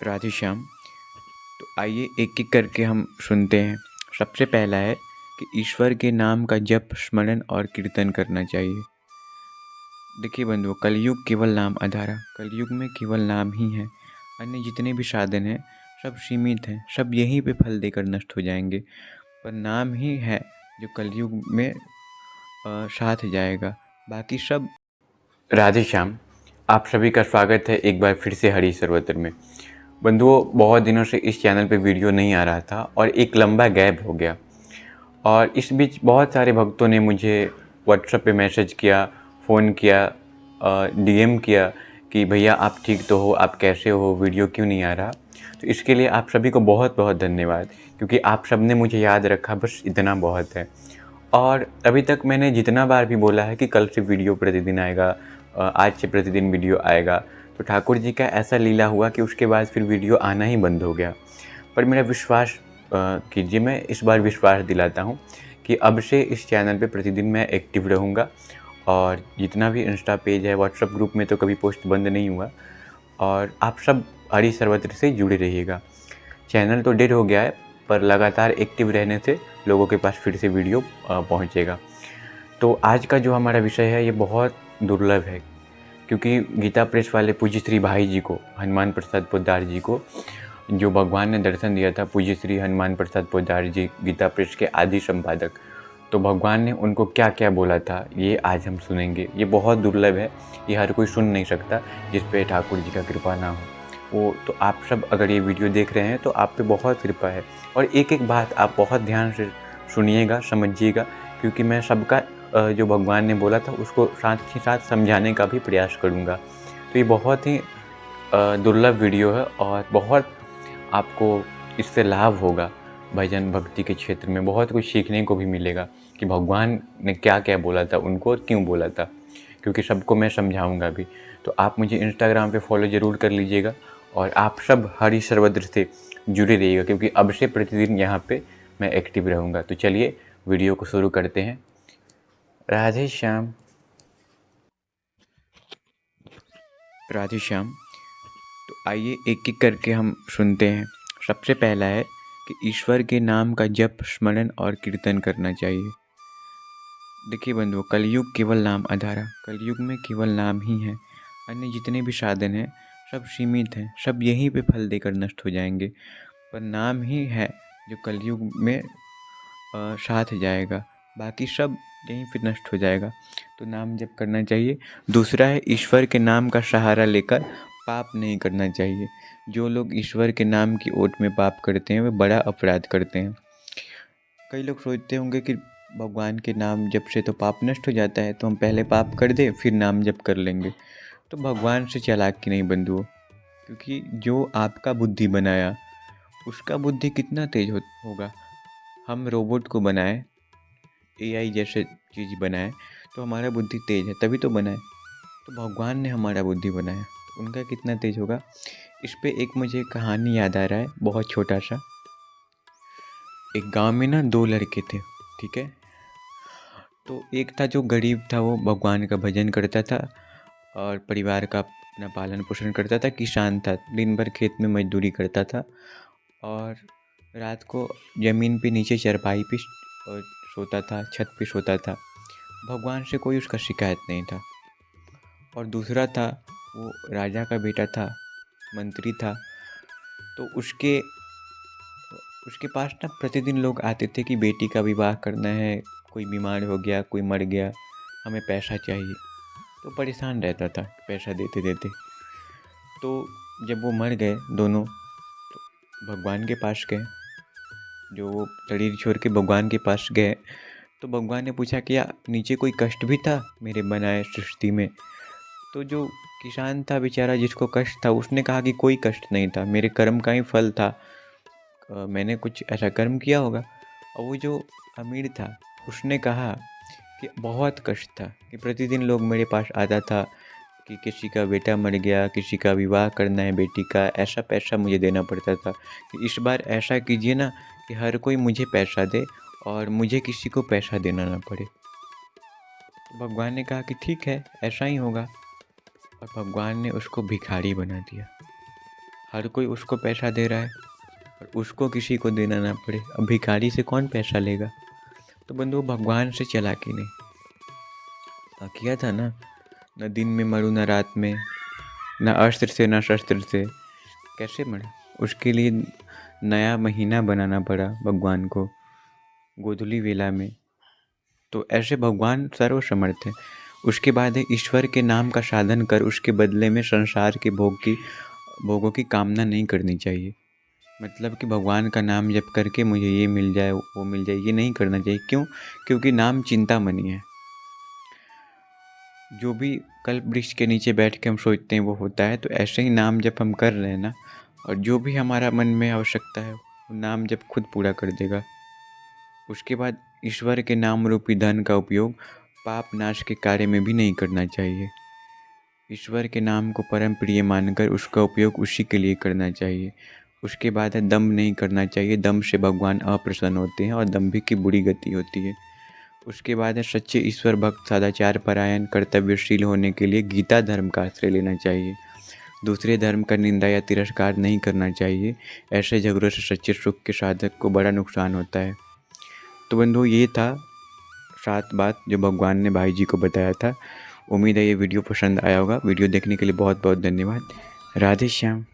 राधे श्याम। तो आइए एक एक करके हम सुनते हैं। सबसे पहला है कि ईश्वर के नाम का जप, स्मरण और कीर्तन करना चाहिए। देखिए बंधुओं, कलयुग केवल नाम आधारा, कलयुग में केवल नाम ही है। अन्य जितने भी साधन हैं सब सीमित हैं, सब यहीं पे फल देकर नष्ट हो जाएंगे। पर नाम ही है जो कलयुग में साथ जाएगा, बाकी सब। राधे श्याम। आप सभी का स्वागत है एक बार फिर से हरी सर्वत्र में। बंधुओं, बहुत दिनों से इस चैनल पे वीडियो नहीं आ रहा था और एक लंबा गैप हो गया। और इस बीच बहुत सारे भक्तों ने मुझे व्हाट्सएप पे मैसेज किया, फ़ोन किया, डीएम किया कि भैया आप ठीक तो हो, आप कैसे हो, वीडियो क्यों नहीं आ रहा। तो इसके लिए आप सभी को बहुत बहुत धन्यवाद, क्योंकि आप सब ने मुझे याद रखा, बस इतना बहुत है। और अभी तक मैंने जितना बार भी बोला है कि कल से वीडियो प्रतिदिन आएगा, आज से प्रतिदिन वीडियो आएगा, तो ठाकुर जी का ऐसा लीला हुआ कि उसके बाद फिर वीडियो आना ही बंद हो गया। पर मेरा विश्वास कीजिए, मैं इस बार विश्वास दिलाता हूँ कि अब से इस चैनल पे प्रतिदिन मैं एक्टिव रहूँगा। और जितना भी इंस्टा पेज है, व्हाट्सएप ग्रुप में तो कभी पोस्ट बंद नहीं हुआ। और आप सब हरी सर्वत्र से जुड़े रहिएगा। चैनल तो डेड हो गया है, पर लगातार एक्टिव रहने से लोगों के पास फिर से वीडियो पहुँचेगा। तो आज का जो हमारा विषय है ये बहुत दुर्लभ है, क्योंकि गीता प्रेस वाले पूज्य श्री भाई जी को, हनुमान प्रसाद पोद्दार जी को, जो भगवान ने दर्शन दिया था, पूज्य श्री हनुमान प्रसाद पोद्दार जी गीता प्रेस के आदि संपादक, तो भगवान ने उनको क्या क्या बोला था ये आज हम सुनेंगे। ये बहुत दुर्लभ है, ये हर कोई सुन नहीं सकता जिस पे ठाकुर जी का कृपा ना हो। वो तो आप सब अगर ये वीडियो देख रहे हैं तो आप पे बहुत कृपा है। और एक एक बात आप बहुत ध्यान से सुनिएगा, समझिएगा, क्योंकि मैं सबका जो भगवान ने बोला था उसको साथ ही साथ समझाने का भी प्रयास करूँगा। तो ये बहुत ही दुर्लभ वीडियो है और बहुत आपको इससे लाभ होगा। भजन भक्ति के क्षेत्र में बहुत कुछ सीखने को भी मिलेगा कि भगवान ने क्या क्या बोला था उनको और क्यों बोला था, क्योंकि सबको मैं समझाऊंगा भी। तो आप मुझे इंस्टाग्राम पे फॉलो ज़रूर कर लीजिएगा और आप सब हरी सर्वत्र से जुड़े रहिएगा, क्योंकि अब से प्रतिदिन यहाँ पे मैं एक्टिव रहूँगा। तो चलिए वीडियो को शुरू करते हैं। राधे श्याम। राधे श्याम। तो आइए एक एक करके हम सुनते हैं। सबसे पहला है कि ईश्वर के नाम का जप, स्मरण और कीर्तन करना चाहिए। देखिए बंधुओं, कलयुग केवल नाम आधारा, कलयुग में केवल नाम ही है। अन्य जितने भी साधन हैं सब सीमित हैं, सब यहीं पे फल देकर नष्ट हो जाएंगे। पर नाम ही है जो कलयुग में साथ जाएगा, बाकी सब यहीं पे नष्ट हो जाएगा। तो नाम जप करना चाहिए। दूसरा है ईश्वर के नाम का सहारा लेकर पाप नहीं करना चाहिए। जो लोग ईश्वर के नाम की ओट में पाप करते हैं वे बड़ा अपराध करते हैं। कई लोग सोचते होंगे कि भगवान के नाम जप से तो पाप नष्ट हो जाता है, तो हम पहले पाप कर दें फिर नाम जप कर लेंगे। तो भगवान से चालाकी नहीं बंधुओं, क्योंकि जो आपका बुद्धि बनाया उसका बुद्धि कितना तेज होगा। हम रोबोट को बनाए, एआई जैसे चीज़ बनाए, तो हमारा बुद्धि तेज है तभी तो बनाए। तो भगवान ने हमारा बुद्धि बनाया तो उनका कितना तेज होगा। इस पे एक मुझे कहानी याद आ रहा है, बहुत छोटा सा। एक गांव में ना दो लड़के थे, ठीक है। तो एक था जो गरीब था, वो भगवान का भजन करता था और परिवार का अपना पालन पोषण करता था, किसान था, दिन भर खेत में मजदूरी करता था और रात को ज़मीन पे नीचे चारपाई पे सोता था, छत पे सोता था। भगवान से कोई उसका शिकायत नहीं था। और दूसरा था, वो राजा का बेटा था, मंत्री था। तो उसके पास ना प्रतिदिन लोग आते थे कि बेटी का विवाह करना है, कोई बीमार हो गया, कोई मर गया, हमें पैसा चाहिए। तो परेशान रहता था पैसा देते देते। तो जब वो मर गए दोनों, तो भगवान के पास गए, जो वो शरीर छोड़ के भगवान के पास गए। तो भगवान ने पूछा कि या नीचे कोई कष्ट भी था मेरे बनाए सृष्टि में। तो जो किसान था बेचारा, जिसको कष्ट था, उसने कहा कि कोई कष्ट नहीं था, मेरे कर्म का ही फल था, मैंने कुछ ऐसा कर्म किया होगा। और वो जो अमीर था उसने कहा कि बहुत कष्ट था, कि प्रतिदिन लोग मेरे पास आता था कि किसी का बेटा मर गया, किसी का विवाह करना है बेटी का, ऐसा पैसा मुझे देना पड़ता था। कि इस बार ऐसा कीजिए ना कि हर कोई मुझे पैसा दे और मुझे किसी को पैसा देना ना पड़े। तो भगवान ने कहा कि ठीक है, ऐसा ही होगा। और भगवान ने उसको भिखारी बना दिया। हर कोई उसको पैसा दे रहा है और उसको किसी को देना ना पड़े। अब भिखारी से कौन पैसा लेगा? तो बंधु भगवान से चालाकी नहीं। किया था ना, न दिन में मरूँ न रात में, न अस्त्र से न शस्त्र से। कैसे मरा? उसके लिए नया महीना बनाना पड़ा भगवान को गोधूली वेला में। तो ऐसे भगवान सर्वसमर्थ है। उसके बाद है ईश्वर के नाम का साधन कर उसके बदले में संसार के भोगों की कामना नहीं करनी चाहिए। मतलब कि भगवान का नाम जप करके मुझे ये मिल जाए वो मिल जाए, ये नहीं करना चाहिए। क्यों? क्योंकि नाम चिंतामणि है। जो भी कल्प वृक्ष के नीचे बैठ के हम सोचते हैं वो होता है। तो ऐसे ही नाम जप हम कर रहे हैं ना, और जो भी हमारा मन में आवश्यकता है वो नाम जप खुद पूरा कर देगा। उसके बाद ईश्वर के नाम रूपी धन का उपयोग पाप नाश के कार्य में भी नहीं करना चाहिए। ईश्वर के नाम को परम प्रिय मानकर उसका उपयोग उसी के लिए करना चाहिए। उसके बाद है दम्भ नहीं करना चाहिए। दम्भ से भगवान अप्रसन्न होते हैं और दम्भी की बुरी गति होती है। उसके बाद है सच्चे ईश्वर भक्त सदाचार परायण कर्तव्यशील होने के लिए गीता धर्म का आश्रय लेना चाहिए। दूसरे धर्म का निंदा या तिरस्कार नहीं करना चाहिए। ऐसे झगड़ों से सच्चे सुख के साधक को बड़ा नुकसान होता है। तो बंधु ये था 7 बात जो भगवान ने भाई जी को बताया था। उम्मीद है ये वीडियो पसंद आया होगा। वीडियो देखने के लिए बहुत बहुत धन्यवाद। राधे श्याम।